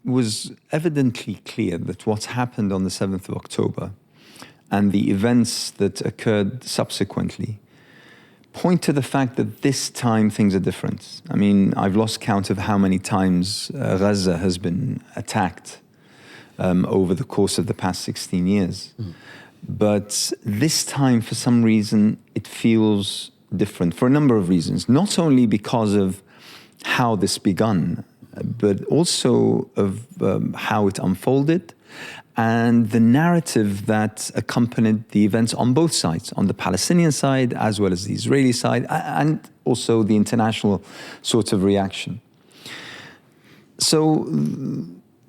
was evidently clear that what's happened on the 7th of October and the events that occurred subsequently point to the fact that this time things are different. I mean, I've lost count of how many times Gaza has been attacked over the course of the past 16 years. But this time, for some reason, it feels different for a number of reasons. Not only because of how this begun, but also of how it unfolded and the narrative that accompanied the events on both sides, on the Palestinian side as well as the Israeli side, and also the international sort of reaction. So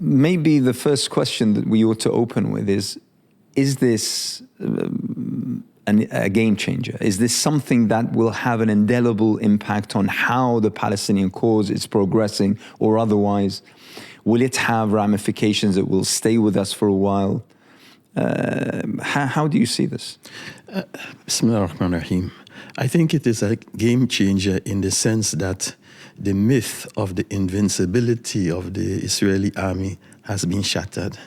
maybe the first question that we ought to open with is this a game changer? Is this something that will have an indelible impact on how the Palestinian cause is progressing or otherwise? Will it have ramifications that will stay with us for a while? How do you see this? Bismillah ar-Rahman ar-Rahim. I think it is a game changer in the sense that the myth of the invincibility of the Israeli army has been shattered.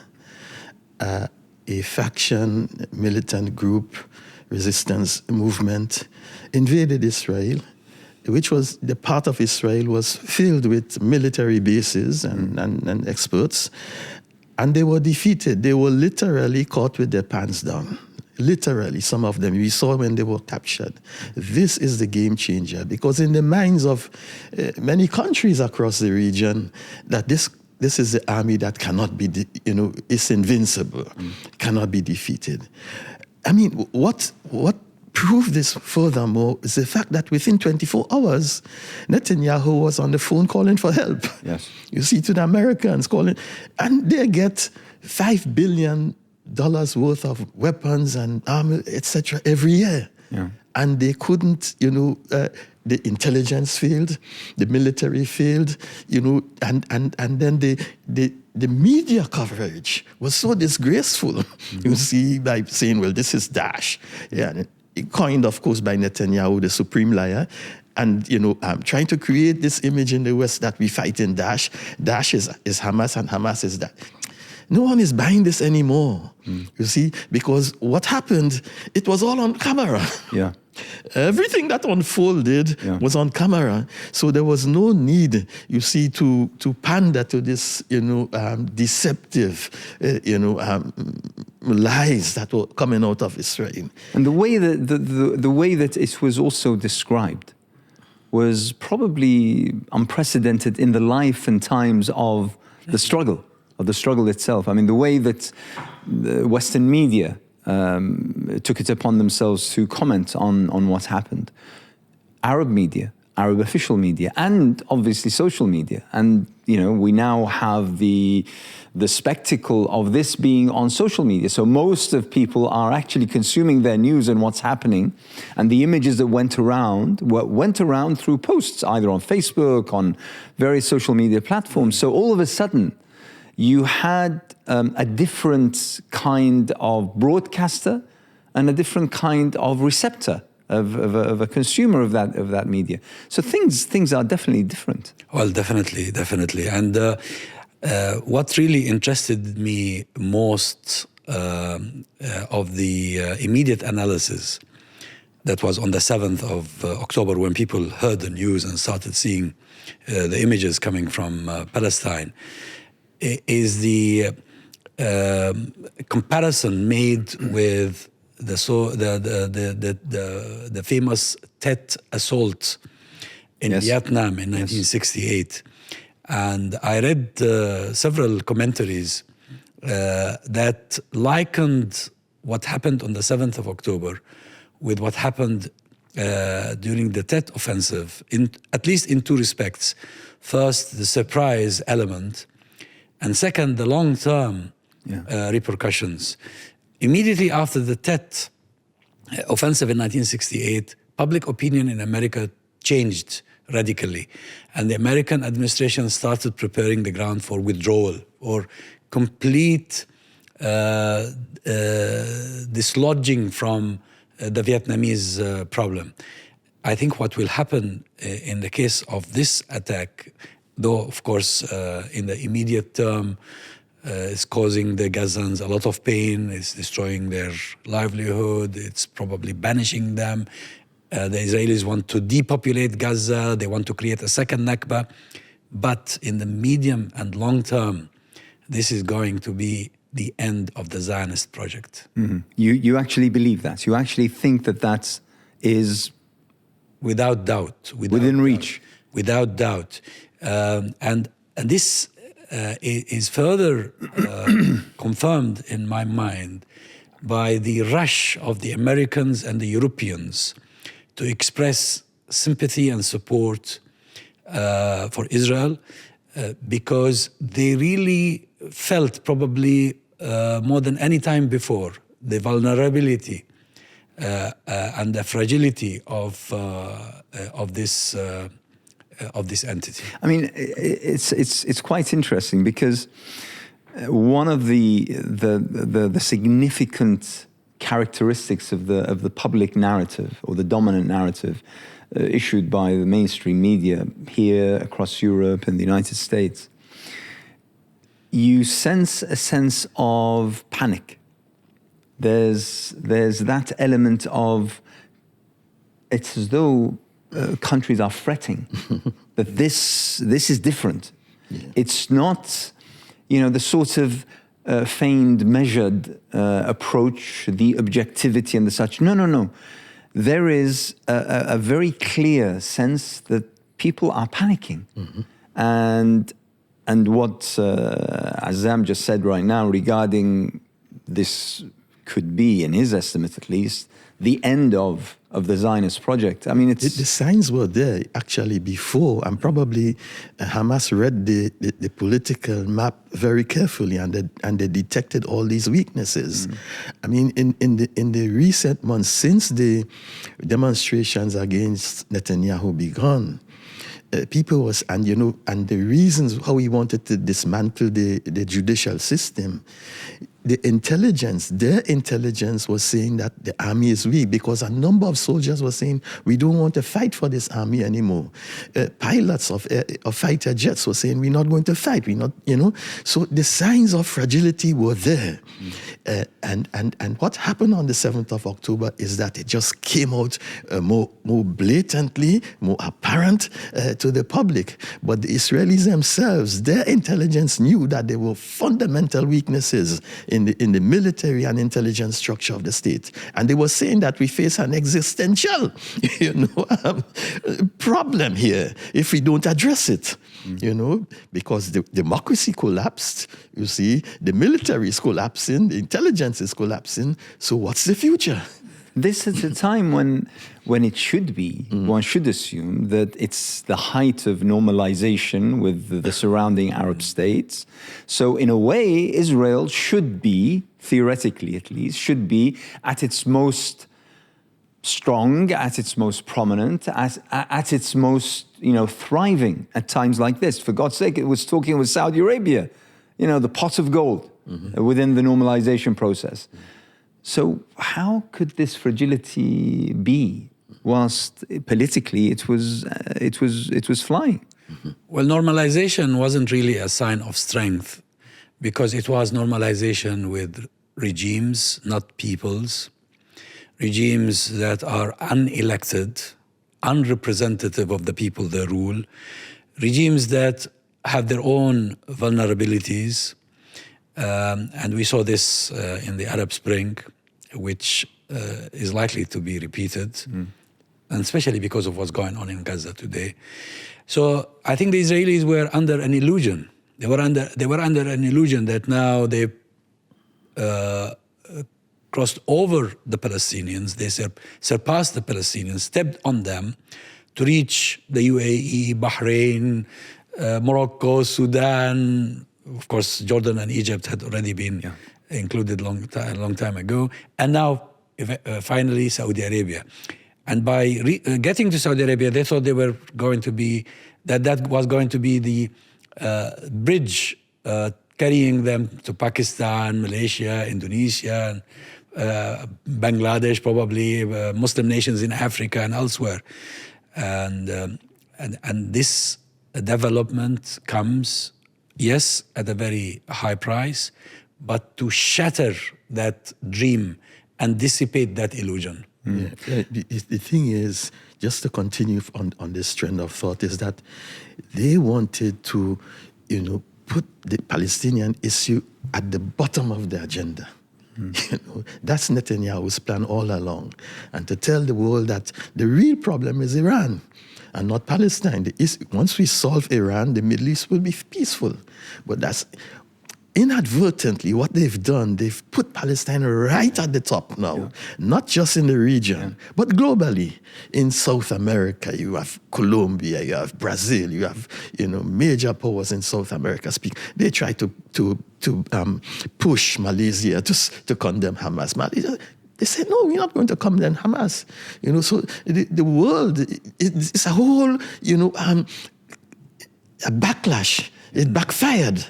A faction, militant group, resistance movement invaded Israel, which was the part of Israel was filled with military bases and experts, and they were defeated. They were literally caught with their pants down. Literally, some of them. We saw when they were captured. This is the game changer, because in the minds of many countries across the region, that this is the army that cannot be, is invincible, cannot be defeated. I mean, what proved this furthermore is the fact that within 24 hours, Netanyahu was on the phone calling for help. Yes. You see, to the Americans calling, and they get $5 billion worth of weapons and armor, etc. every year. Yeah. And they couldn't, the intelligence failed, the military failed, and then the media coverage was so disgraceful, you see, by saying, well, this is Daesh. Yeah, coined, of course, by Netanyahu, the supreme liar, and, trying to create this image in the West that we fight in Daesh. Daesh is Hamas and Hamas is that. No one is buying this anymore, you see, because what happened, it was all on camera. Yeah. Everything that unfolded was on camera. So there was no need, you see, to pander to this, deceptive, lies that were coming out of Israel. And the way that the way that it was also described was probably unprecedented in the life and times of the struggle itself. I mean, the way that the Western media took it upon themselves to comment on what happened. Arab media, Arab official media, and obviously social media. And, we now have the spectacle of this being on social media. So most of people are actually consuming their news and what's happening. And the images that went around through posts, either on Facebook, on various social media platforms. So all of a sudden, you had a different kind of broadcaster and a different kind of receptor of a consumer of that media. So things are definitely different. Well, definitely. And what really interested me most of the immediate analysis that was on the 7th of October, when people heard the news and started seeing the images coming from Palestine, is the comparison made with the famous Tet assault in Vietnam in 1968. And I read several commentaries that likened what happened on the 7th of October with what happened during the Tet offensive, at least in two respects. First, the surprise element, and second, the long-term repercussions. Immediately after the Tet offensive in 1968, public opinion in America changed radically. And the American administration started preparing the ground for withdrawal or complete dislodging from the Vietnamese problem. I think what will happen in the case of this attack though of course in the immediate term it's causing the Gazans a lot of pain, it's destroying their livelihood, it's probably banishing them. The Israelis want to depopulate Gaza, they want to create a second Nakba, but in the medium and long term, this is going to be the end of the Zionist project. Mm-hmm. You actually believe that? You actually think that that is... Without doubt. Within reach? Without doubt. And this is further confirmed in my mind by the rush of the Americans and the Europeans to express sympathy and support for Israel because they really felt probably more than any time before the vulnerability and the fragility of this entity. I mean, it's quite interesting because one of the significant characteristics of the public narrative or the dominant narrative issued by the mainstream media here across Europe and the United States, you sense a sense of panic. There's that element of, it's as though countries are fretting that this is different. Yeah. It's not, the sort of feigned, measured approach, the objectivity and the such. No. There is a very clear sense that people are panicking. Mm-hmm. And what Azzam just said right now regarding this could be, in his estimate at least, the end of the Zionist project. I mean, the signs were there actually before, and probably Hamas read the political map very carefully, and they detected all these weaknesses. Mm. I mean, in the recent months since the demonstrations against Netanyahu began, people was, and the reasons how he wanted to dismantle the judicial system, their intelligence was saying that the army is weak because a number of soldiers were saying, we don't want to fight for this army anymore. Pilots of fighter jets were saying, we're not going to fight. So the signs of fragility were there. And what happened on the 7th of October is that it just came out more blatantly, more apparent to the public. But the Israelis themselves, their intelligence knew that there were fundamental weaknesses in the military and intelligence structure of the state. And they were saying that we face an existential problem here if we don't address it, because the democracy collapsed, you see, the military is collapsing, the intelligence is collapsing, so what's the future? This is a time when it should be, one should assume that it's the height of normalization with the surrounding Arab states. So in a way, Israel should be, theoretically at least, should be at its most strong, at its most prominent, at its most, thriving at times like this. For God's sake, it was talking with Saudi Arabia, the pot of gold within the normalization process. So how could this fragility be, whilst politically it was flying? Well, normalization wasn't really a sign of strength, because it was normalization with regimes, not peoples. Regimes that are unelected, unrepresentative of the people they rule. Regimes that have their own vulnerabilities. And we saw this in the Arab Spring, which is likely to be repeated, and especially because of what's going on in Gaza today. So I think the Israelis were under an illusion. They were under an illusion that now they crossed over the Palestinians, they surpassed the Palestinians, stepped on them to reach the UAE, Bahrain, Morocco, Sudan. Of course, Jordan and Egypt had already been included a long time ago. And now, finally, Saudi Arabia. And by getting to Saudi Arabia, they thought they were going to be, that was going to be the bridge carrying them to Pakistan, Malaysia, Indonesia, Bangladesh, probably, Muslim nations in Africa and elsewhere. And this development comes, yes, at a very high price, but to shatter that dream and dissipate that illusion. Yeah. The thing is, just to continue on this trend of thought, is that they wanted to, put the Palestinian issue at the bottom of the agenda. That's Netanyahu's plan all along. And to tell the world that the real problem is Iran and not Palestine. Once we solve Iran, the Middle East will be peaceful. But that's inadvertently what they've done. They've put Palestine right at the top now, not just in the region, but globally. In South America, you have Colombia, you have Brazil, you have major powers in South America speak. They try to push Malaysia to condemn Hamas. Malaysia, they said, no, we're not going to condemn Hamas. So the world, it's a whole, a backlash. It backfired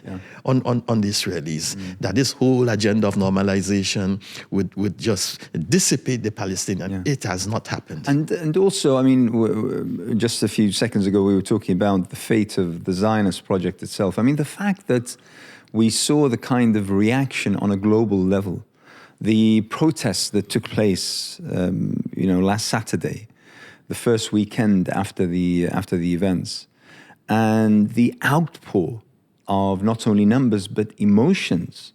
on the Israelis, that this whole agenda of normalization would just dissipate the Palestinian. It has not happened. And also, I mean, just a few seconds ago, we were talking about the fate of the Zionist project itself. I mean, the fact that we saw the kind of reaction on a global level, the protests that took place, last Saturday, the first weekend after the events, and the outpour of not only numbers but emotions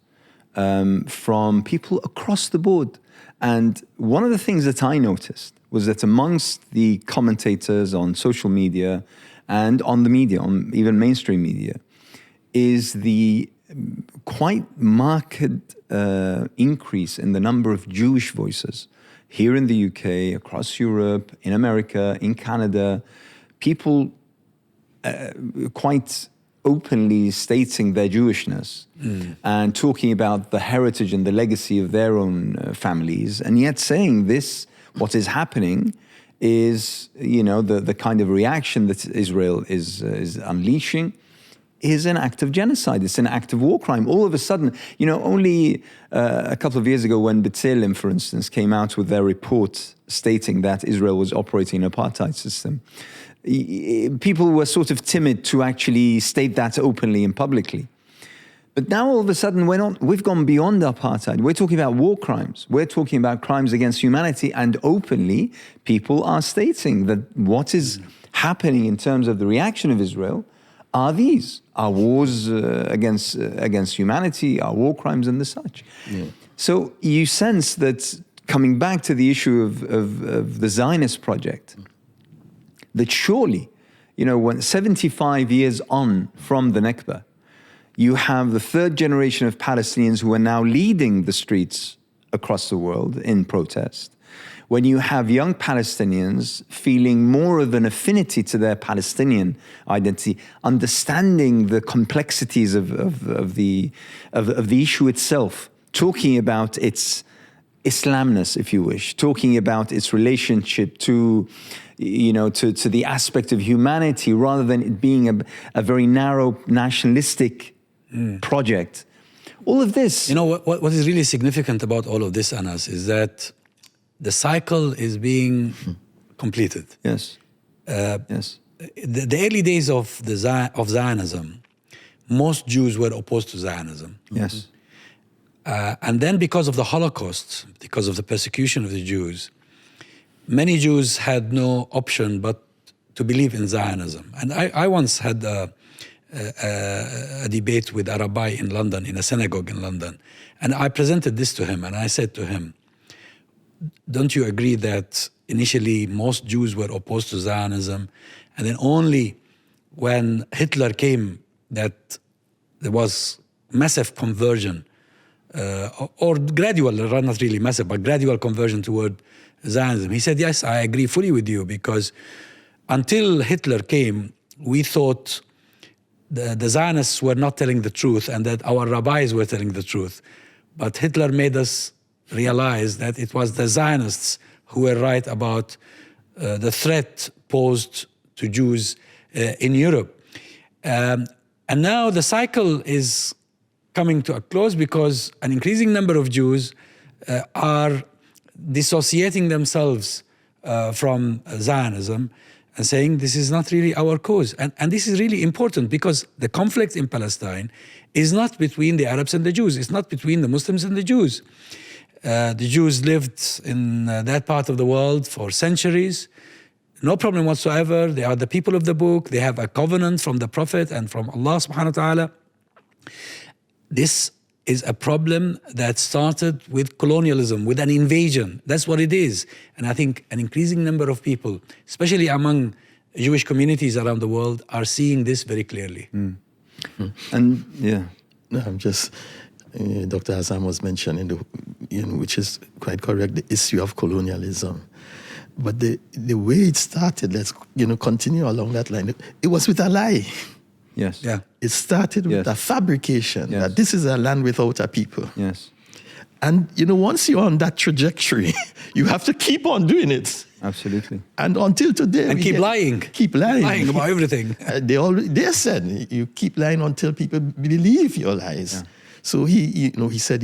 from people across the board. And one of the things that I noticed was that amongst the commentators on social media and on the media, on even mainstream media, is the quite marked increase in the number of Jewish voices here in the UK, across Europe, in America, in Canada, people quite openly stating their Jewishness and talking about the heritage and the legacy of their own families, and yet saying this, what is happening is, the kind of reaction that Israel is unleashing is an act of genocide. It's an act of war crime. All of a sudden, only a couple of years ago when B'Tselem, for instance, came out with their report stating that Israel was operating an apartheid system, people were sort of timid to actually state that openly and publicly. But now all of a sudden we've gone beyond apartheid. We're talking about war crimes. We're talking about crimes against humanity, and openly people are stating that what is happening in terms of the reaction of Israel are wars against humanity, are war crimes and the such. Yeah. So you sense that, coming back to the issue of the Zionist project, that surely, when 75 years on from the Nakba, you have the third generation of Palestinians who are now leading the streets across the world in protest, when you have young Palestinians feeling more of an affinity to their Palestinian identity, understanding the complexities of the issue itself, talking about its Islamness, if you wish, talking about its relationship to the aspect of humanity, rather than it being a very narrow nationalistic project. All of this. What is really significant about all of this, Anas, is that the cycle is being completed. Yes. Yes. The early days of Zionism, most Jews were opposed to Zionism. Yes. And then, because of the Holocaust, because of the persecution of the Jews, many Jews had no option but to believe in Zionism. And I once had a debate with a rabbi in London, in a synagogue in London. And I presented this to him, and I said to him, don't you agree that initially most Jews were opposed to Zionism, and then only when Hitler came that there was massive conversion, or gradual, not really massive, but gradual conversion toward Zionism? He said, yes, I agree fully with you, because until Hitler came, we thought the Zionists were not telling the truth and that our rabbis were telling the truth. But Hitler made us realize that it was the Zionists who were right about the threat posed to Jews in Europe. And now the cycle is coming to a close, because an increasing number of Jews are dissociating themselves from Zionism, and saying this is not really our cause. And this is really important because the conflict in Palestine is not between the Arabs and the Jews. It's not between the Muslims and the Jews. The Jews lived in that part of the world for centuries. No problem whatsoever. They are the people of the book. They have a covenant from the Prophet and from Allah subhanahu wa ta'ala. This is a problem that started with colonialism, with an invasion. That's what it is. And I think an increasing number of people, especially among Jewish communities around the world, are seeing this very clearly. And yeah. No, I'm just, Dr. Azzam was mentioning, which is quite correct, the issue of colonialism. But the way it started, let's continue along that line. It was with a lie. Yes. Yeah. It started with a fabrication that this is a land without a people. Yes. And once you're on that trajectory, you have to keep on doing it. Absolutely. And until today, and keep lying. Keep lying. Lying about everything. They said you keep lying until people believe your lies. Yeah. So he said,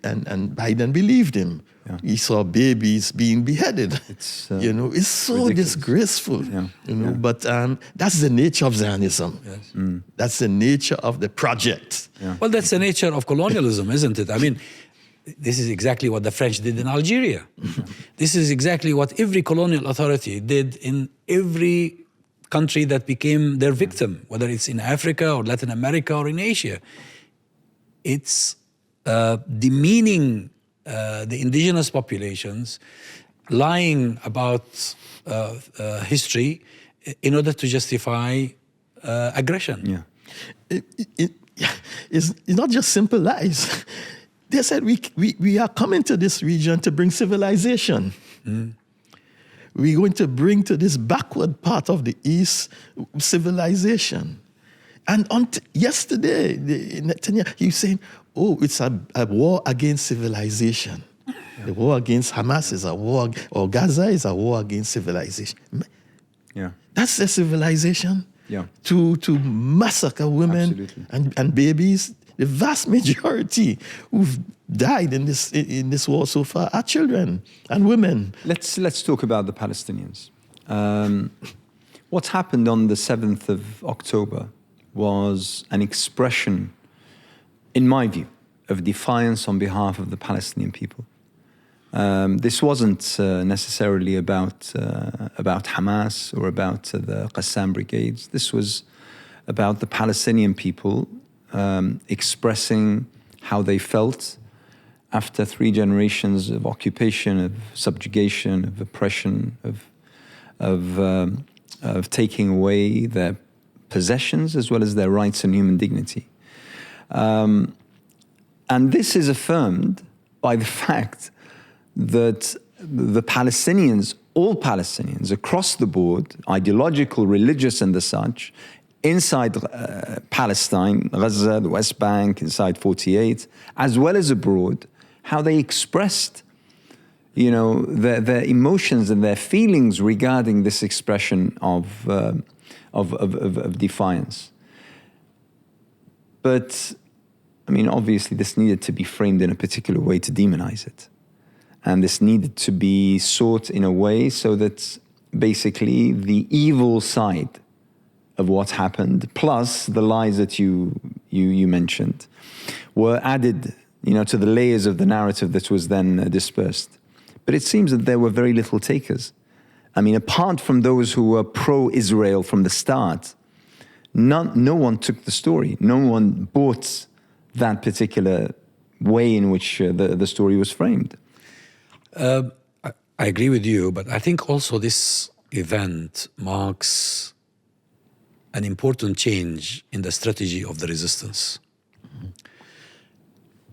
and Biden believed him. Yeah. He saw babies being beheaded. It's so ridiculous. Disgraceful. Yeah. But that's the nature of Zionism. Yes. That's the nature of the project. Yeah. Well, that's the nature of colonialism, isn't it? I mean, this is exactly what the French did in Algeria. This is exactly what every colonial authority did in every country that became their victim, whether it's in Africa or Latin America or in Asia. It's demeaning the indigenous populations, lying about history in order to justify aggression. Yeah. It's not just simple lies. They said we are coming to this region to bring civilization. We're going to bring to this backward part of the East civilization. And yesterday, Netanyahu, he was saying, it's a war against civilization. Yeah. The war against Hamas is a war, or Gaza is a war against civilization. Yeah. That's the civilization. Yeah. To massacre women and babies. The vast majority who've died in this war so far are children and women. Let's talk about the Palestinians. What happened on the 7th of October was an expression, in my view, of defiance on behalf of the Palestinian people. This wasn't necessarily about Hamas or about the Qassam brigades. This was about the Palestinian people expressing how they felt after 3 generations of occupation, of subjugation, of oppression, of taking away their possessions as well as their rights and human dignity. And this is affirmed by the fact that the Palestinians, all Palestinians across the board, ideological, religious and the such, inside Palestine, Gaza, the West Bank, inside 48, as well as abroad, how they expressed, their emotions and their feelings regarding this expression of defiance. But, obviously this needed to be framed in a particular way to demonize it. And this needed to be sought in a way so that basically the evil side of what happened, plus the lies that you mentioned, were added, to the layers of the narrative that was then dispersed. But it seems that there were very little takers. Apart from those who were pro-Israel from the start, no one took the story. No one bought that particular way in which the story was framed. I agree with you, but I think also this event marks an important change in the strategy of the resistance.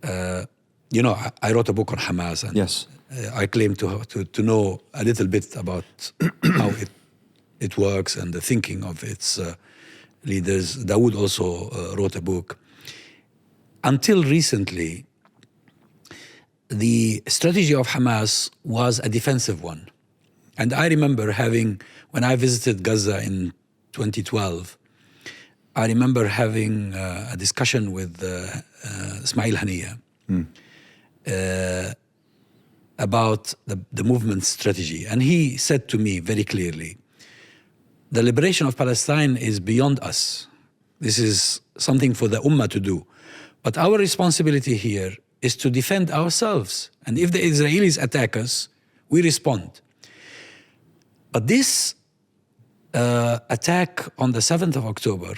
I wrote a book on Hamas, and yes. I claim to know a little bit about how it works and the thinking of its leaders. Daud also wrote a book. Until recently, the strategy of Hamas was a defensive one. And I remember when I visited Gaza in 2012, I remember having a discussion with Ismail Haniyeh about the movement strategy. And he said to me very clearly, the liberation of Palestine is beyond us. This is something for the Ummah to do. But our responsibility here is to defend ourselves. And if the Israelis attack us, we respond. But this attack on the 7th of October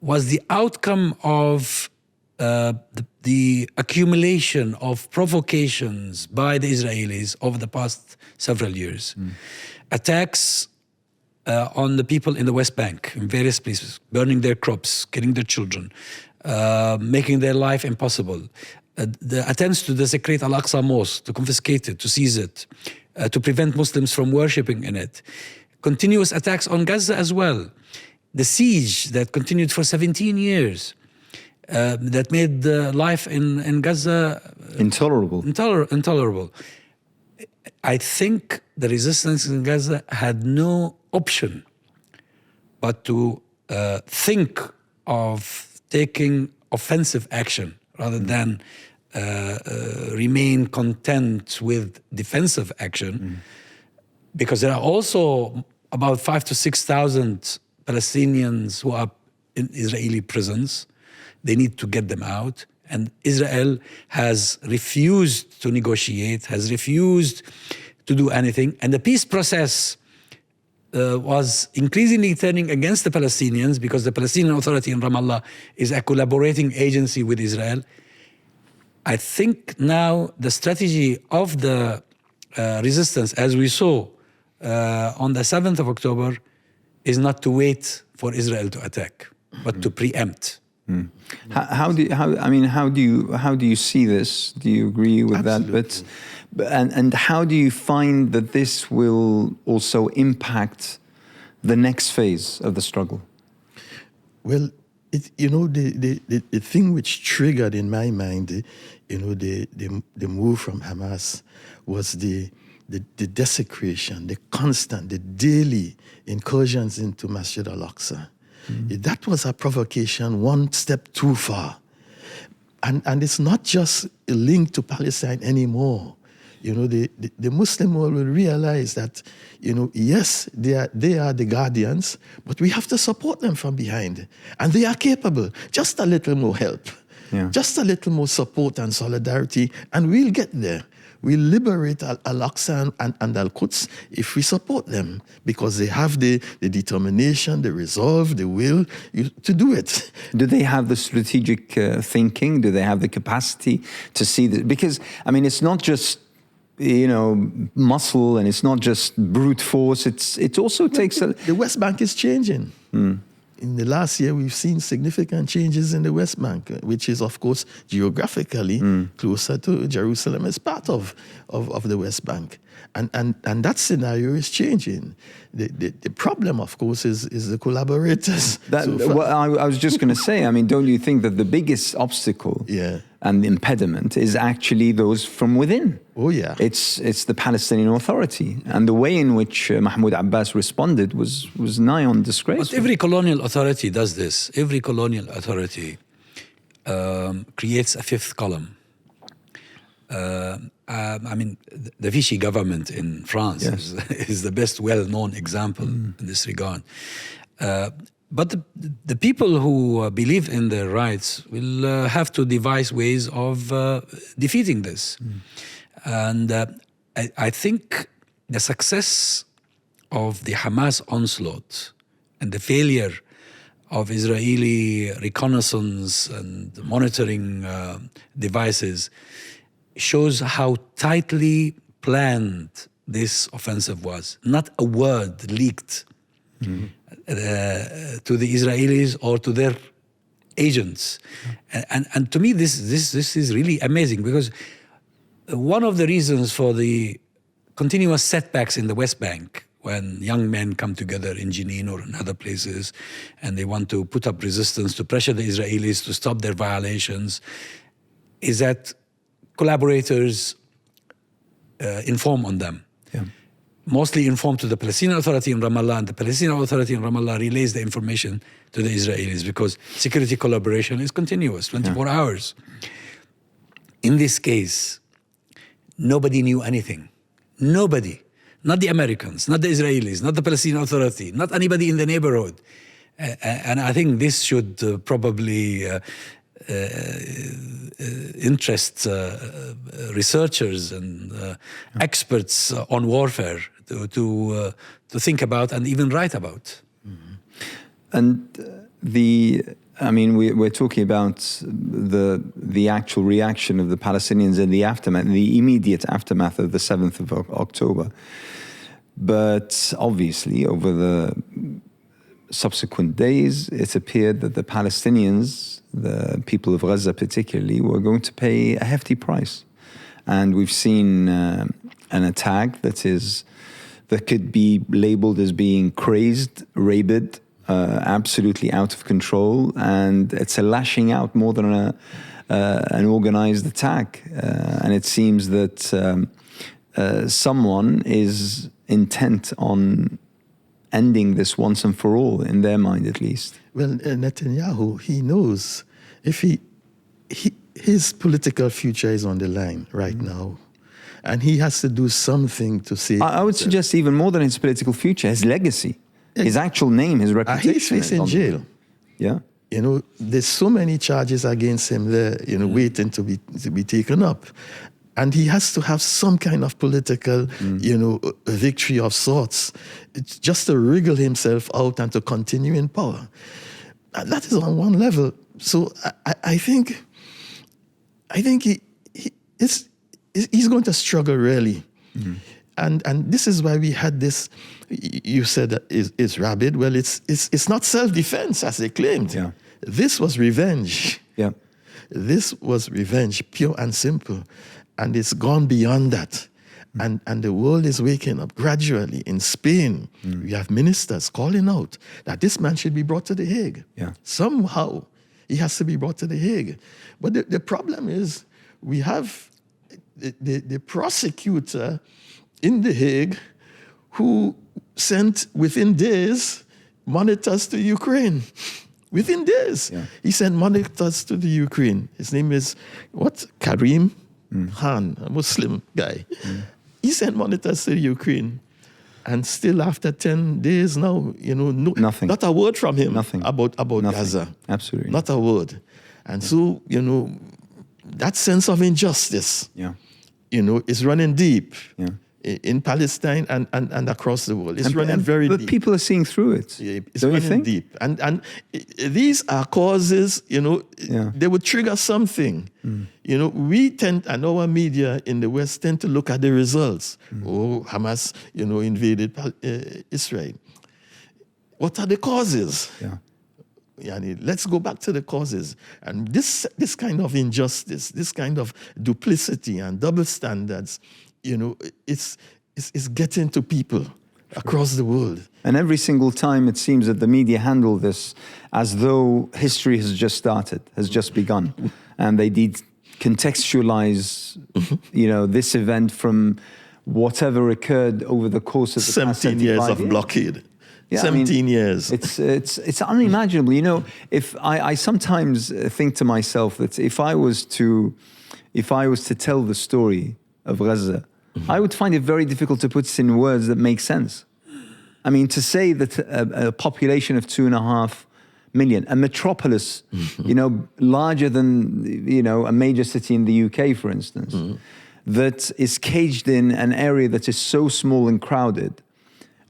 was the outcome of the accumulation of provocations by the Israelis over the past several years. Attacks on the people in the West Bank, in various places, burning their crops, killing their children, making their life impossible. The attempts to desecrate Al-Aqsa Mosque, to confiscate it, to seize it, to prevent Muslims from worshipping in it. Continuous attacks on Gaza as well. The siege that continued for 17 years, that made life in Gaza intolerable. Intolerable. I think the resistance in Gaza had no option but to think of taking offensive action rather than remain content with defensive action, because there are also about 5,000 to 6,000 Palestinians who are in Israeli prisons. They need to get them out. And Israel has refused to negotiate, has refused to do anything. And the peace process was increasingly turning against the Palestinians, because the Palestinian Authority in Ramallah is a collaborating agency with Israel. I think now the strategy of the resistance, as we saw on the 7th of October, is not to wait for Israel to attack, but to preempt. How do you see this? Do you agree with Absolutely. that? And how do you find that this will also impact the next phase of the struggle? Well, the thing which triggered in my mind, the move from Hamas was the desecration, the constant, the daily incursions into Masjid al-Aqsa. That was a provocation one step too far. And it's not just linked to Palestine anymore. The Muslim world will realize that, yes, they are the guardians, but we have to support them from behind. And they are capable. Just a little more help. Yeah. Just a little more support and solidarity, and we'll get there. We'll liberate Al-Aqsa and Al-Quds if we support them, because they have the determination, the resolve, the will to do it. Do they have the strategic thinking? Do they have the capacity to see that? Because, it's not just, muscle, and it's not just brute force. It also takes a... The West Bank is changing. In the last year, we've seen significant changes in the West Bank, which is, of course, geographically closer to Jerusalem as part of the West Bank. And that scenario is changing. The problem, of course, is the collaborators. I was just going to say, don't you think that the biggest obstacle and impediment is actually those from within? Oh, yeah. It's the Palestinian Authority. And the way in which Mahmoud Abbas responded was nigh on disgraceful. But every colonial authority does this. Every colonial authority creates a fifth column. The Vichy government in France is the best well-known example in this regard. But the people who believe in their rights will have to devise ways of defeating this. And I think the success of the Hamas onslaught and the failure of Israeli reconnaissance and monitoring devices shows how tightly planned this offensive was. Not a word leaked to the Israelis or to their agents. And to me, this is really amazing, because one of the reasons for the continuous setbacks in the West Bank, when young men come together in Jenin or in other places and they want to put up resistance to pressure the Israelis to stop their violations, is that collaborators inform on them. Mostly inform to the Palestinian Authority in Ramallah, and the Palestinian Authority in Ramallah relays the information to the Israelis, because security collaboration is continuous, 24 hours. In this case, nobody knew anything. Nobody. not the Americans, not the Israelis, not the Palestinian Authority, not anybody in the neighborhood. And I think this should probably interest researchers and experts on warfare to think about and even write about. And we're talking about the actual reaction of the Palestinians in the aftermath, the immediate aftermath of the 7th of October. But obviously, over the subsequent days, it appeared that the Palestinians, the people of Gaza particularly, were going to pay a hefty price. And we've seen an attack that could be labeled as being crazed, rabid, absolutely out of control, and it's a lashing out more than an organized attack. And it seems that someone is intent on ending this once and for all, in their mind at least. Well, Netanyahu, he knows if his political future is on the line right now, and he has to do something to save. I would suggest even more than his political future, his legacy. His actual name, his reputation. He's facing jail. Yeah. There's so many charges against him there, waiting to be taken up. And he has to have some kind of political, victory of sorts, just to wriggle himself out and to continue in power. And that is on one level. So I think he's going to struggle really. Mm-hmm. And this is why we had this. You said that it's rabid. Well, it's not self-defense as they claimed. Yeah. This was revenge. Yeah. This was revenge, pure and simple, and it's gone beyond that. And the world is waking up gradually. In Spain, we have ministers calling out that this man should be brought to The Hague. Yeah. Somehow, he has to be brought to The Hague. But the problem is, we have the prosecutor in The Hague who sent within days monitors to Ukraine. Within days. Yeah. He sent monitors to the Ukraine. His name is, Karim Khan, a Muslim guy. He sent monitors to the Ukraine. And still after 10 days now, nothing. Not a word from him about Nothing. Gaza. Absolutely. Not a word. And so, that sense of injustice, is running deep. Yeah. In Palestine and across the world. It's running very deep. But people are seeing through it. Yeah, it's running deep. And these are causes, they would trigger something. We tend, and our media in the West tend to look at the results. Hamas, invaded Israel. What are the causes? Let's go back to the causes. And this kind of injustice, this kind of duplicity and double standards, it's getting to people across the world. And every single time it seems that the media handle this as though history has just started, has just begun. And they did contextualize, this event from whatever occurred over the course of the 17 years of blockade. Yeah, 17 years. It's unimaginable. If I sometimes think to myself that if I was to tell the story of Gaza, I would find it very difficult to put it in words that make sense. I mean, to say that a population of 2.5 million, a metropolis, larger than, a major city in the UK, for instance, that is caged in an area that is so small and crowded,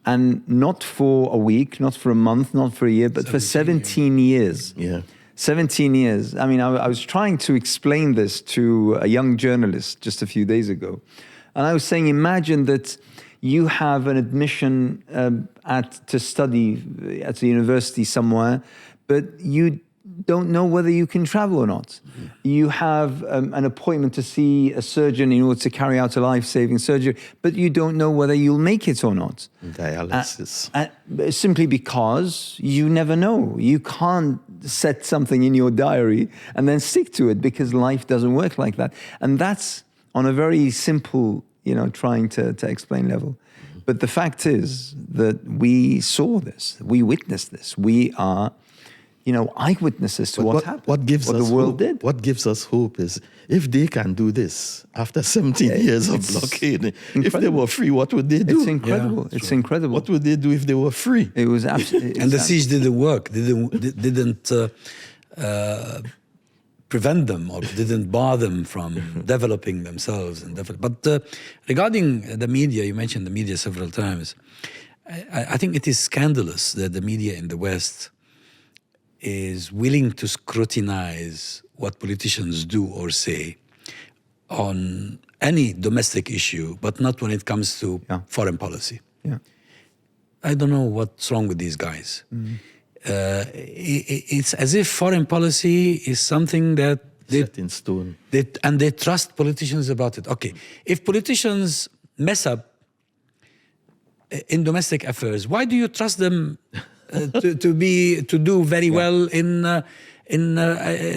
and not for a week, not for a month, not for a year, but for 17 years. Yeah. 17 years. I mean, I was trying to explain this to a young journalist just a few days ago. And I was saying, imagine that you have an admission to study at a university somewhere, but you don't know whether you can travel or not. You have an appointment to see a surgeon in order to carry out a life-saving surgery, but you don't know whether you'll make it or not. Dialysis. Simply because you never know. You can't set something in your diary and then stick to it, because life doesn't work like that. And that's on a very simple, trying to explain level. But the fact is that we saw this, we witnessed this. We are, eyewitnesses to what happened, what the world hope, did. What gives us hope is if they can do this after 17 years of blockade, incredible. if they were free, what would they do? It's incredible. Yeah, it's incredible. What would they do if they were free? It was absolutely. And the siege didn't work. Didn't prevent them or didn't bar them from developing themselves. But regarding the media, you mentioned the media several times. I think it is scandalous that the media in the West is willing to scrutinize what politicians do or say on any domestic issue, but not when it comes to foreign policy. Yeah. I don't know what's wrong with these guys. It's as if foreign policy is something that Set in stone. they trust politicians about it. Okay, if politicians mess up in domestic affairs, why do you trust them to do very well in a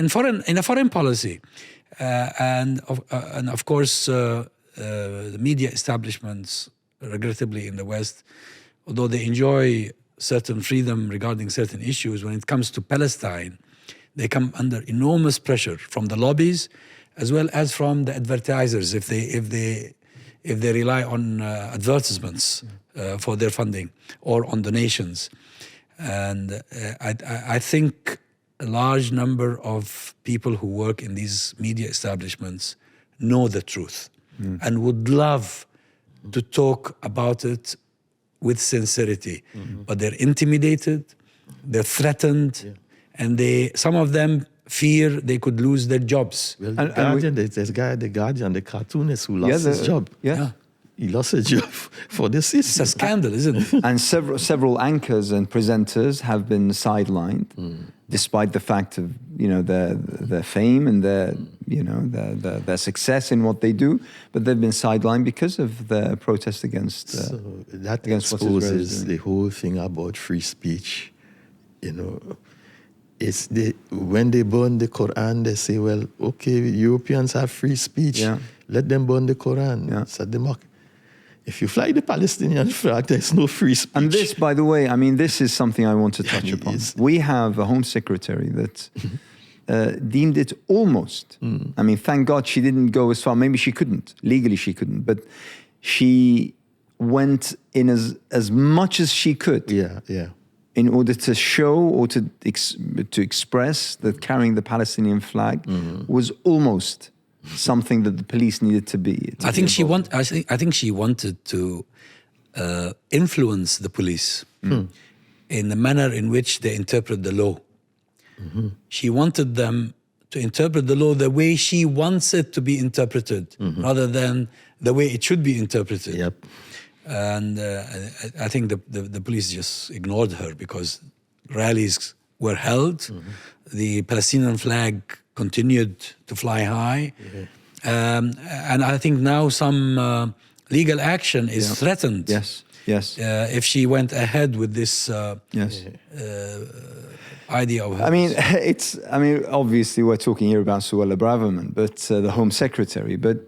foreign policy? And of course, the media establishments, regrettably in the West, although they enjoy certain freedom regarding certain issues, when it comes to Palestine, they come under enormous pressure from the lobbies as well as from the advertisers if they rely on advertisements for their funding or on donations. And I think a large number of people who work in these media establishments know the truth and would love to talk about it with sincerity, but they're intimidated, they're threatened, and some of them fear they could lose their jobs. Well, there's a guy, the Guardian, the cartoonist who lost his job. Yeah. He lost his job for this It's issue. a scandal, isn't it? And several anchors and presenters have been sidelined, despite the fact of their fame and their success in what they do. But they've been sidelined because of the protest against. So that against what Israel is exposes doing. the whole thing about free speech. It's when they burn the Quran, they say, well, okay, Europeans have free speech. Yeah. Let them burn the Quran. Yeah. It's a democracy. If you fly the Palestinian flag, there's no free speech. And this, by the way, this is something I want to touch upon. We have a Home Secretary that deemed it almost. Thank God she didn't go as far. Maybe she couldn't. Legally she couldn't. But she went in as much as she could. Yeah. In order to show or to express that carrying the Palestinian flag was almost something that the police needed to be. I think she wanted to influence the police in the manner in which they interpret the law. She wanted them to interpret the law the way she wants it to be interpreted, rather than the way it should be interpreted. Yep. And I think the police just ignored her because rallies were held. The Palestinian flag continued to fly high. And I think now some legal action is threatened. Yes. If she went ahead with this idea of hers. Obviously we're talking here about Suella Braverman, but the Home Secretary, but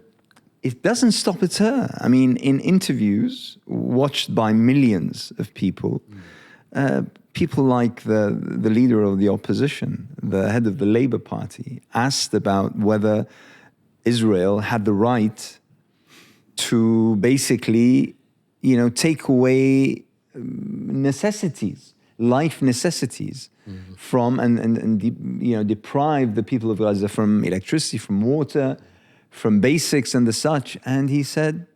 it doesn't stop at her. In interviews watched by millions of people, people like the leader of the opposition, the head of the Labour Party, asked about whether Israel had the right to basically, take away necessities, life necessities from and deprive the people of Gaza from electricity, from water, from basics and the such. And he said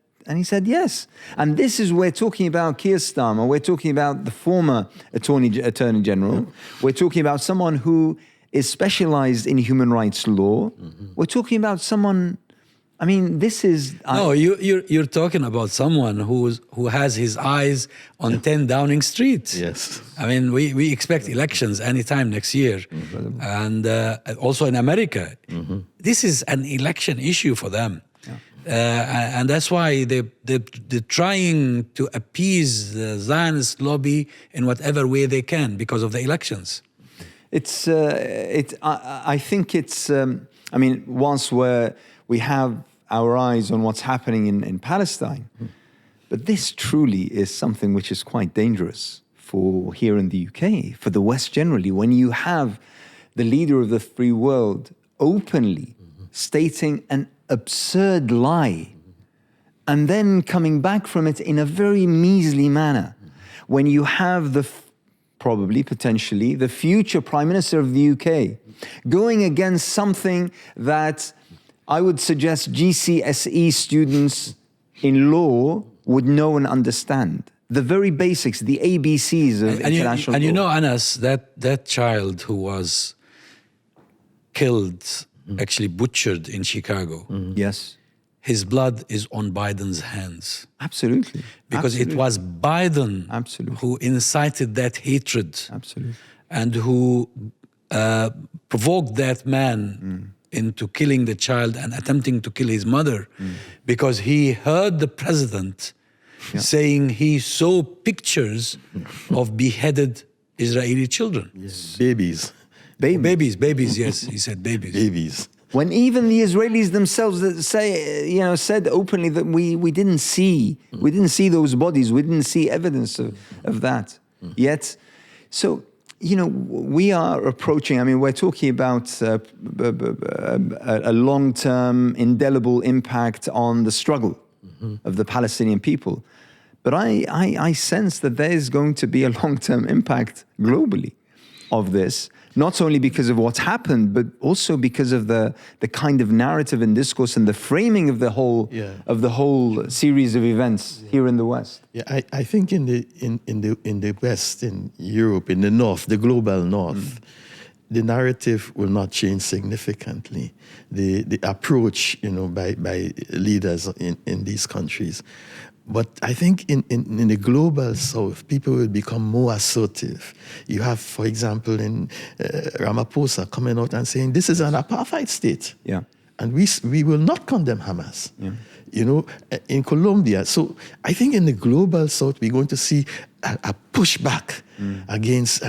yes. And this is, we're talking about Keir Starmer, we're talking about the former Attorney General, we're talking about someone who is specialized in human rights law, we're talking about someone, this is... No, you're talking about someone who has his eyes on 10 Downing Street. Yes. We expect elections anytime next year. And also in America. This is an election issue for them. And that's why they're trying to appease the Zionist lobby in whatever way they can because of the elections. I think it's... whilst we have our eyes on what's happening in Palestine, but this truly is something which is quite dangerous for here in the UK, for the West generally, when you have the leader of the free world openly stating an absurd lie and then coming back from it in a very measly manner, when you have probably, potentially, the future Prime Minister of the UK going against something that I would suggest GCSE students in law would know and understand. The very basics, the ABCs of international law. And you know, Anas, that child who was killed, actually butchered in Chicago. Yes. His blood is on Biden's hands. Absolutely. Because it was Biden who incited that hatred. Absolutely. And who provoked that man into killing the child and attempting to kill his mother, because he heard the president saying he saw pictures of beheaded Israeli children. Yes. Babies, yes, he said babies. When even the Israelis themselves said openly that we didn't see those bodies, we didn't see evidence of that. Yet, so we are approaching. I mean, we're talking about a long-term, indelible impact on the struggle of the Palestinian people. But I sense that there is going to be a long-term impact globally of this, not only because of what's happened, but also because of the kind of narrative and discourse and the framing of the whole series of events here in the West. Yeah, I think in the West, in Europe, in the North, the global North, the narrative will not change significantly. The approach, by leaders in these countries. But I think in the global South, people will become more assertive. You have, for example, in Ramaphosa coming out and saying, this is an apartheid state. Yeah. And we will not condemn Hamas. Yeah. In Colombia. So I think in the global South, we're going to see a pushback against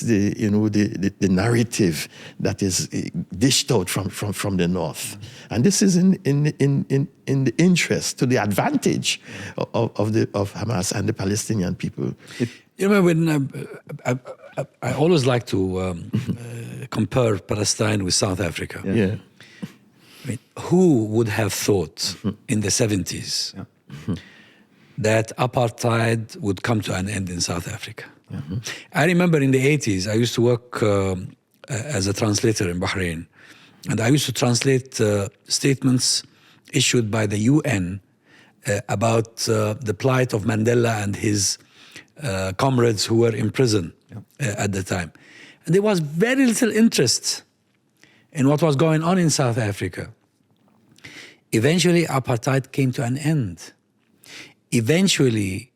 the narrative that is dished out from the North, and this is in the interest, to the advantage of Hamas and the Palestinian people. When I always like to compare Palestine with South Africa. Yeah. I mean, who would have thought in the 70s that apartheid would come to an end in South Africa? I remember in the 80s, I used to work as a translator in Bahrain, and I used to translate statements issued by the UN about the plight of Mandela and his comrades who were in prison at the time. And there was very little interest in what was going on in South Africa. Eventually, apartheid came to an end. Eventually,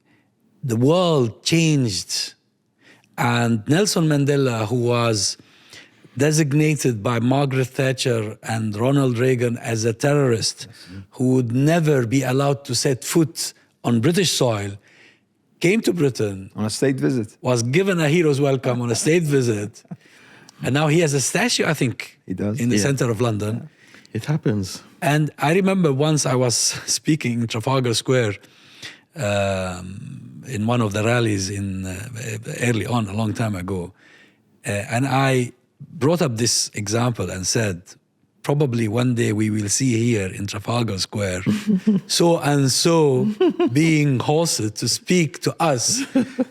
the world changed. And Nelson Mandela, who was designated by Margaret Thatcher and Ronald Reagan as a terrorist, who would never be allowed to set foot on British soil, came to Britain. On a state visit. Was given a hero's welcome on a state visit. And now he has a statue, I think, he does. in the center of London. It happens. And I remember once I was speaking in Trafalgar Square in one of the rallies early on, a long time ago. And I brought up this example and said, probably one day we will see here in Trafalgar Square so and so being hosted to speak to us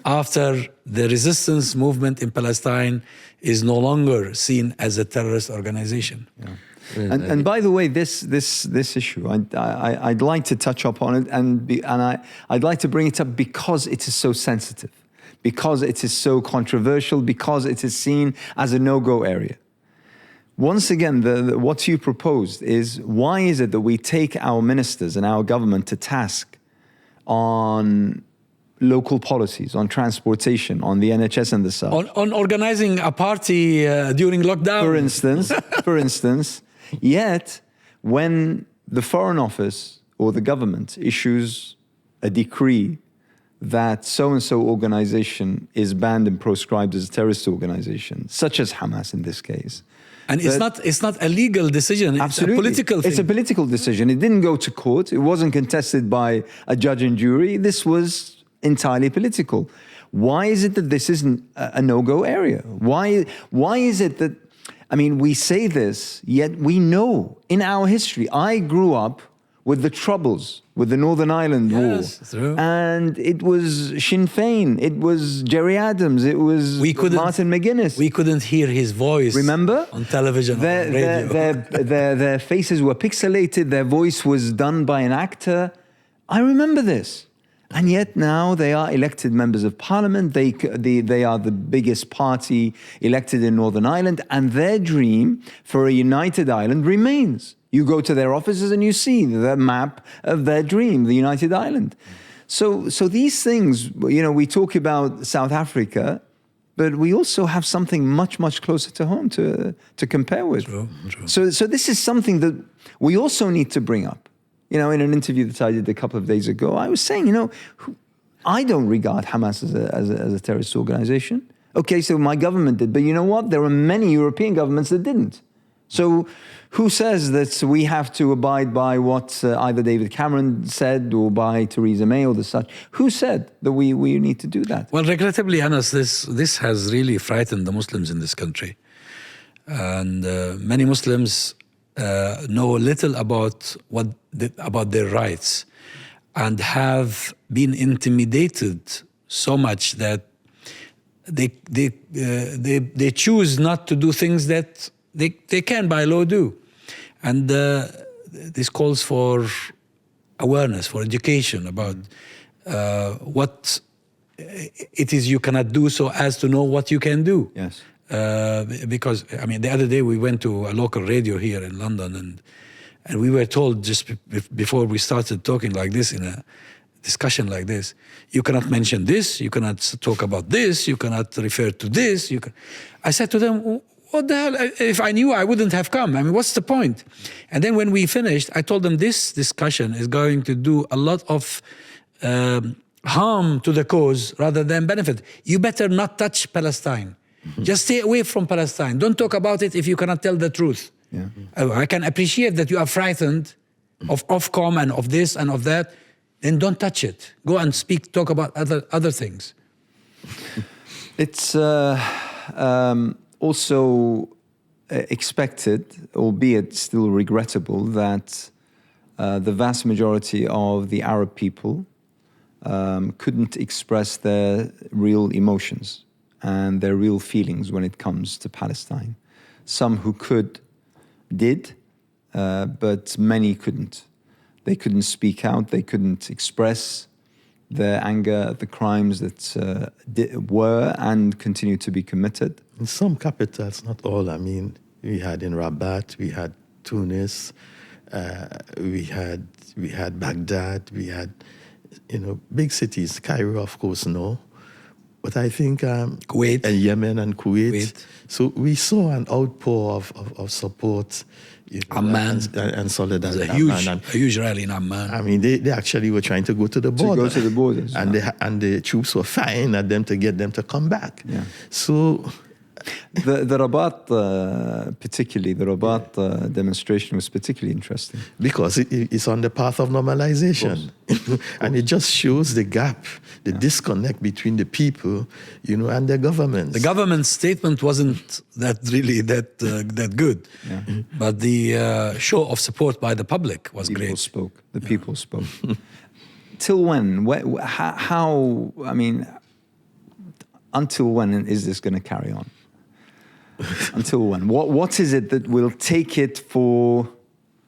after the resistance movement in Palestine is no longer seen as a terrorist organization. Yeah. And by the way, this issue, I'd like to touch upon it, and I'd like to bring it up because it is so sensitive, because it is so controversial, because it is seen as a no-go area. Once again, what you proposed is, why is it that we take our ministers and our government to task on local policies, on transportation, on the NHS and the such? On organizing a party during lockdown. For instance, yet when the Foreign Office or the government issues a decree that so-and-so organization is banned and proscribed as a terrorist organization, such as Hamas in this case. And it's not a legal decision, absolutely. It's a political thing. It's a political decision. It didn't go to court. It wasn't contested by a judge and jury. This was entirely political. Why is it that this isn't a no-go area? Why is it that, I mean, we say this, yet we know in our history, I grew up with the Troubles, with the Northern Ireland War. True. And it was Sinn Féin, it was Gerry Adams, it was Martin McGuinness. We couldn't hear his voice. Remember? On television, on radio. Their faces were pixelated, their voice was done by an actor. I remember this. And yet now they are elected members of parliament. They are the biggest party elected in Northern Ireland, and their dream for a united Ireland remains. You go to their offices and you see the map of their dream, the united Ireland. So these things, you know, we talk about South Africa, but we also have something much, much closer to home to compare with. True. So this is something that we also need to bring up. You know, in an interview that I did a couple of days ago, I was saying, you know, I don't regard Hamas as a terrorist organization. Okay, so my government did, but you know what? There are many European governments that didn't. So who says that we have to abide by what either David Cameron said or by Theresa May or the such? Who said that we need to do that? Well, regrettably, Anas, this has really frightened the Muslims in this country. And many Muslims know little about about their rights and have been intimidated so much that they choose not to do things that they can by law do. And this calls for awareness, for education about what it is you cannot do so as to know what you can do. Yes. Because, I mean, the other day we went to a local radio here in London and we were told just before we started talking like this in a discussion like this, you cannot mention this, you cannot talk about this, you cannot refer to this. I said to them, what the hell? If I knew, I wouldn't have come. I mean, what's the point? And then when we finished, I told them this discussion is going to do a lot of harm to the cause rather than benefit. You better not touch Palestine. Just stay away from Palestine. Don't talk about it if you cannot tell the truth. Yeah. I can appreciate that you are frightened of Ofcom and of this and of that. Then don't touch it. Go and talk about other things. It's also expected, albeit still regrettable, that the vast majority of the Arab people couldn't express their real emotions and their real feelings when it comes to Palestine. Some who could, did, but many couldn't. They couldn't speak out, they couldn't express their anger at the crimes that were and continue to be committed. In some capitals, not all. I mean, we had in Rabat, we had Tunis, we had Baghdad, we had, big cities. Cairo, of course, no. But I think Kuwait and Yemen and Kuwait. So we saw an outpour of support. Amman and solidarity. A huge rally in Amman. I mean, they actually were trying to go to the border. To go to the borders. And the troops were firing at them to get them to come back. Yeah. So the Rabat, particularly, the Rabat demonstration was particularly interesting. Because it's on the path of normalization. And it just shows the gap, the disconnect between the people, and their governments. The government's statement wasn't that good. Yeah. But the show of support by the public was great. The people spoke. Till when? How, I mean, until when is this going to carry on? Until when? What is it that will take it for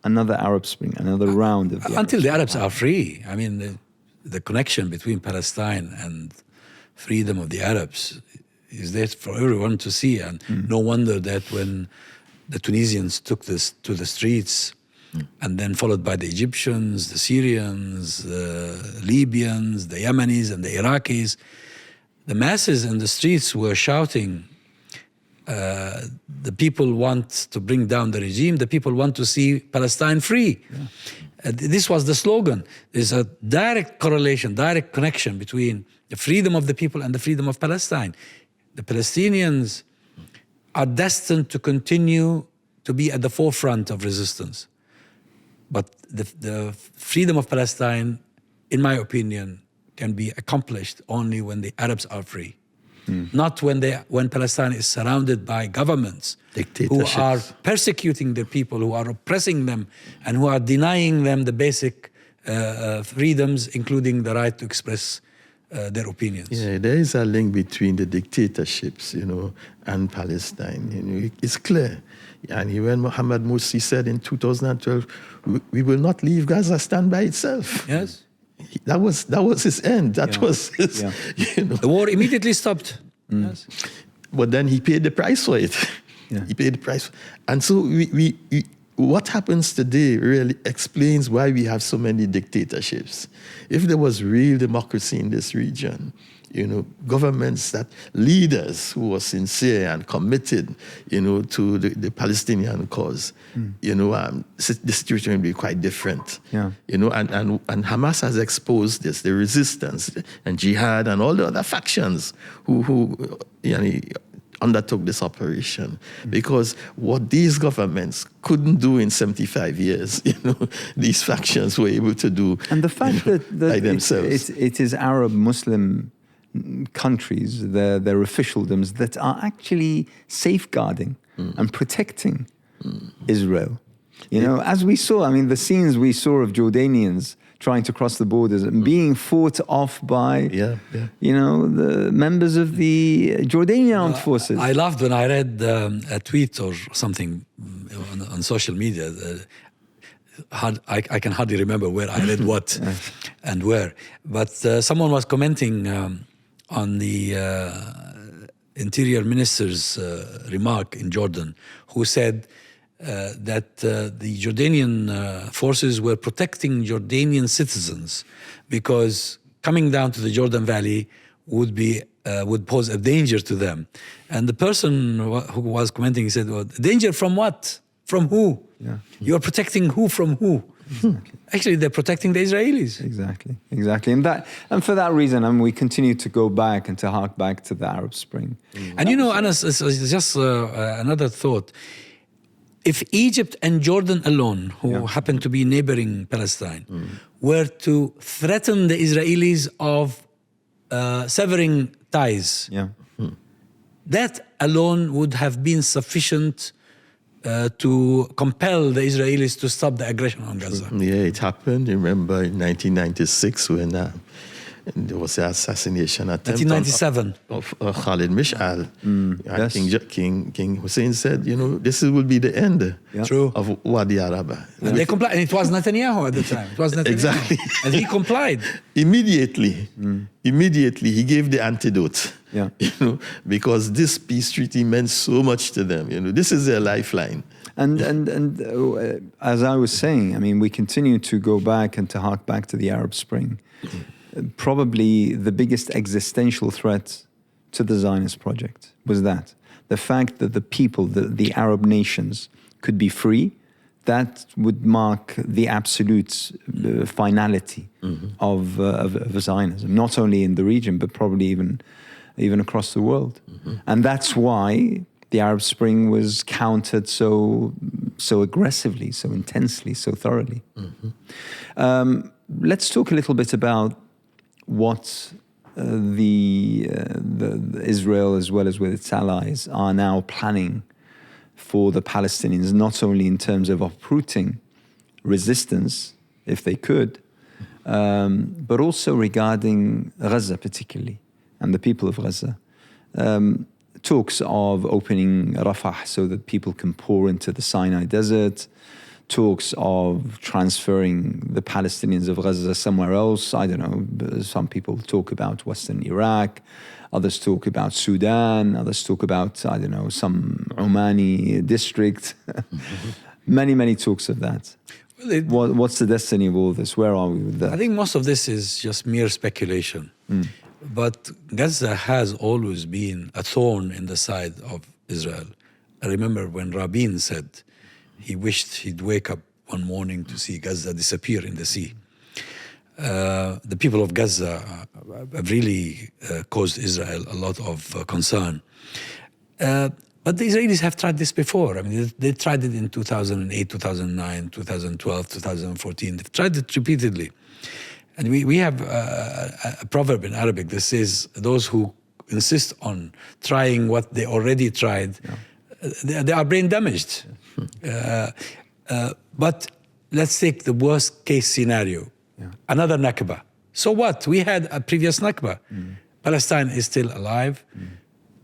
another Arab Spring, another round of until the Arabs are free? I mean, the connection between Palestine and freedom of the Arabs is there for everyone to see. And no wonder that when the Tunisians took this to the streets, and then followed by the Egyptians, the Syrians, the Libyans, the Yemenis, and the Iraqis, the masses in the streets were shouting, the people want to bring down the regime, the people want to see Palestine free. Yeah. This was the slogan. There's a direct correlation, direct connection between the freedom of the people and the freedom of Palestine. The Palestinians are destined to continue to be at the forefront of resistance. But the freedom of Palestine, in my opinion, can be accomplished only when the Arabs are free. Not when Palestine is surrounded by governments who are persecuting their people, who are oppressing them, and who are denying them the basic freedoms, including the right to express their opinions. Yeah, there is a link between the dictatorships, and Palestine. It's clear. And when Mohammed Morsi said in 2012, we will not leave Gaza stand by itself. Yes. That was his end. That was his, The war immediately stopped. Yes. But then he paid the price for it. Yeah. He paid the price. And so we what happens today really explains why we have so many dictatorships. If there was real democracy in this region, governments leaders who were sincere and committed, to the Palestinian cause, the situation would be quite different. Yeah. And Hamas has exposed this, the resistance and jihad and all the other factions who undertook this operation, because what these governments couldn't do in 75 years, these factions were able to do. And the fact that by themselves. it is Arab Muslim countries, their officialdoms that are actually safeguarding and protecting Israel. As we saw, the scenes we saw of Jordanians trying to cross the borders and being fought off by, the members of the Jordanian armed forces. I laughed when I read a tweet or something on social media. I can hardly remember where I read what and where. But someone was commenting on the interior minister's remark in Jordan, who said that the Jordanian forces were protecting Jordanian citizens because coming down to the Jordan Valley would pose a danger to them. And the person who was commenting said, well, danger from what? From who? Yeah. You are protecting who from who? Exactly. Actually, they're protecting the Israelis. Exactly. And for that reason, we continue to go back and to hark back to the Arab Spring. And Anas, it's just another thought. If Egypt and Jordan alone, who happen to be neighboring Palestine, were to threaten the Israelis of severing ties, that alone would have been sufficient to compel the Israelis to stop the aggression on Gaza. Yeah, it happened. Remember in 1996 when there was the assassination attempt 1997 of Khalid Mish'al. King Hussein said, this will be the end of Wadi Araba. And they complied. And it was Netanyahu at the time. It was Netanyahu. Exactly. And he complied. Immediately, he gave the antidote. Yeah. Because this peace treaty meant so much to them. This is their lifeline. And as I was saying, we continue to go back and to hark back to the Arab Spring. Probably the biggest existential threat to the Zionist project was that. The fact that the people, the Arab nations, could be free, that would mark the absolute finality of Zionism, not only in the region, but probably even across the world. And that's why the Arab Spring was countered so aggressively, so intensely, so thoroughly. Let's talk a little bit about what the Israel, as well as with its allies, are now planning for the Palestinians, not only in terms of uprooting resistance, if they could, but also regarding Gaza particularly, and the people of Gaza. Talks of opening Rafah so that people can pour into the Sinai desert, talks of transferring the Palestinians of Gaza somewhere else. I don't know, some people talk about Western Iraq, others talk about Sudan, others talk about, I don't know, some Omani district. Many talks of that. What's the destiny of all this? Where are we with that? I think most of this is just mere speculation. But Gaza has always been a thorn in the side of Israel. I remember when Rabin said he wished he'd wake up one morning to see Gaza disappear in the sea. The people of Gaza have really caused Israel a lot of concern. But the Israelis have tried this before. They tried it in 2008, 2009, 2012, 2014. They've tried it repeatedly. And we have a proverb in Arabic that says those who insist on trying what they already tried, they are brain damaged. But let's take the worst case scenario, another Nakba. So what? We had a previous Nakba. Palestine is still alive.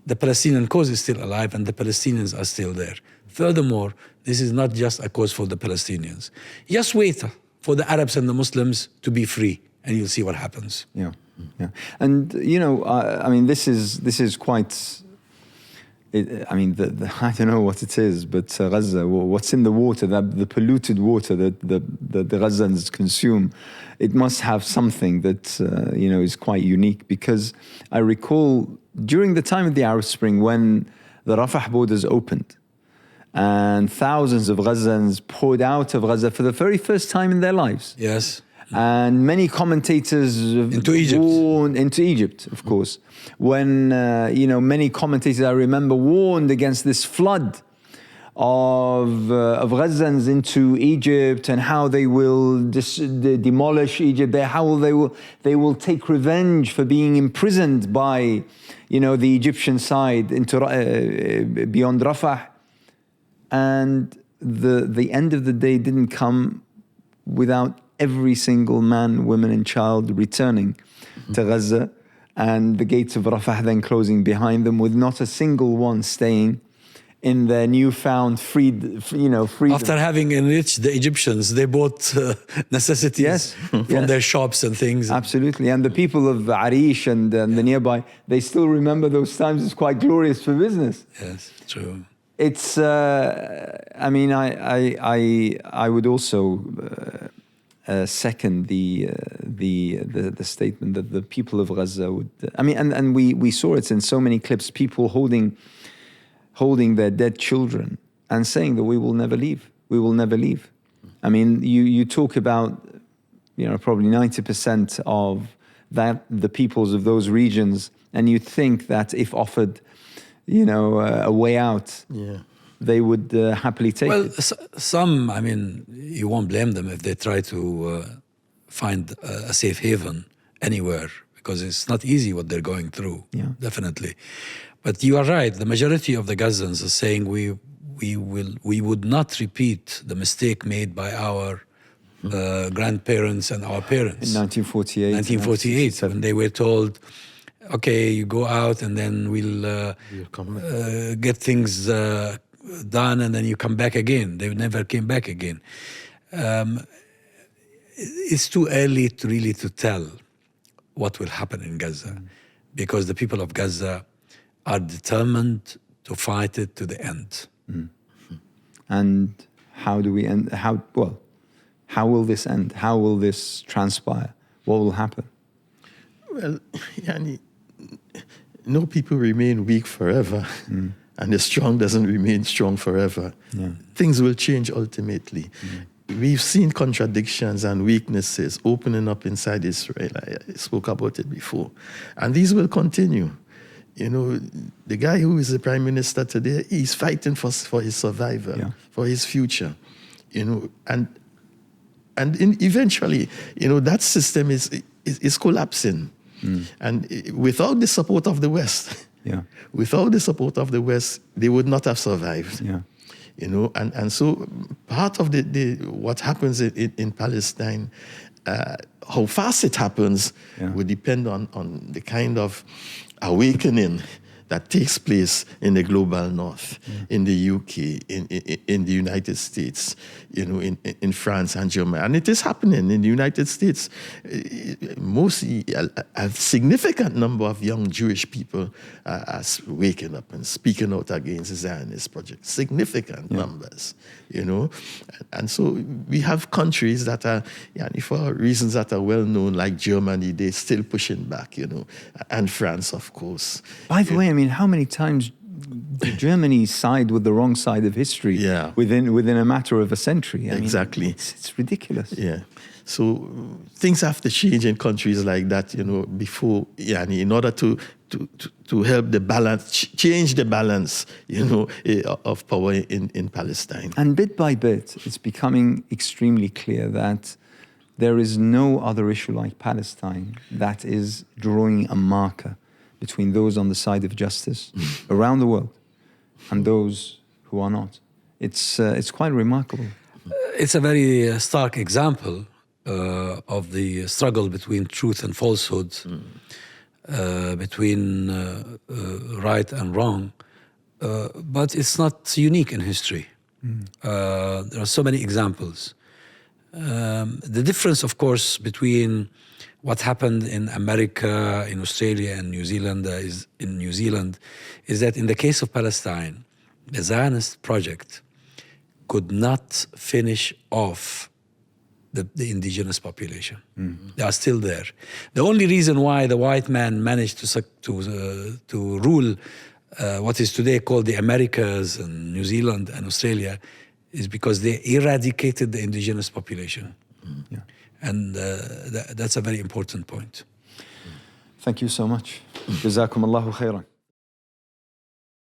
The Palestinian cause is still alive, and the Palestinians are still there. Furthermore, this is not just a cause for the Palestinians. Just wait for the Arabs and the Muslims to be free, and you'll see what happens. Yeah, yeah. And, you know, I mean, this is quite... I mean, I don't know what it is, but Gaza, what's in the water, the polluted water that the Gazans consume, it must have something that, you know, is quite unique. Because I recall during the time of the Arab Spring when the Rafah borders opened and thousands of Gazans poured out of Gaza for the very first time in their lives. Yes. And many commentators into Egypt, of course. When you know, many commentators I remember warned against this flood of Gazans into Egypt and how they will demolish Egypt. How they will take revenge for being imprisoned by, you know, the Egyptian side into beyond Rafah. And the end of the day didn't come without every single man, woman and child returning to Gaza, and the gates of Rafah then closing behind them, with not a single one staying in their newfound freedom. After having enriched the Egyptians, they bought necessities from their shops and things. Absolutely. And the people of Arish and the nearby, they still remember those times as quite glorious for business. Yes, true. It's, I mean, I would also second the statement that the people of Gaza would. I mean, and we saw it in so many clips. People holding their dead children and saying that we will never leave. We will never leave. I mean, you talk about, you know, probably 90% of the peoples of those regions, and you think that if offered, you know, a way out. Yeah. They would happily take it. Well, some, I mean, you won't blame them if they try to find a safe haven anywhere, because it's not easy what they're going through, definitely. But you are right, the majority of the Gazans are saying we would not repeat the mistake made by our grandparents and our parents. In 1948. 1948, when they were told, okay, you go out and then we'll get things done, and then you come back again. They never came back again. It's too early to tell what will happen in Gaza, because the people of Gaza are determined to fight it to the end. And how do we end? How will this end? How will this transpire? What will happen? Well, no people remain weak forever. And the strong doesn't remain strong forever. Yeah. Things will change ultimately. We've seen contradictions and weaknesses opening up inside Israel. I spoke about it before. And these will continue. You know, the guy who is the prime minister today, he's fighting for his survival, for his future. You know, and eventually, you know, that system is collapsing. And without the support of the West, without the support of the West, they would not have survived. You know, and so part of what happens in Palestine, how fast it happens, would depend on the kind of awakening that takes place in the global north, in the UK, in the United States, you know, in France and Germany. And it is happening in the United States. Mostly, a significant number of young Jewish people are waking up and speaking out against the Zionist project. Significant numbers, you know. And so we have countries that are, for reasons that are well known, like Germany, they're still pushing back, you know, and France, of course. By the way, I mean, how many times did Germany side with the wrong side of history within a matter of a century? I mean, it's ridiculous. Yeah. So things have to change in countries like that, you know, before, in order to help the balance, change the balance, you know, of power in Palestine. And bit by bit, it's becoming extremely clear that there is no other issue like Palestine that is drawing a marker between those on the side of justice around the world and those who are not. It's quite remarkable. It's a very stark example of the struggle between truth and falsehood, between right and wrong. But it's not unique in history. There are so many examples. The difference, of course, between what happened in America, in Australia, and New Zealand is that in the case of Palestine, the Zionist project could not finish off the indigenous population. They are still there. The only reason why the white man managed to rule what is today called the Americas and New Zealand and Australia is because they eradicated the indigenous population. Yeah. And that's a very important point. Thank you so much. Jazakum Allahu khairan.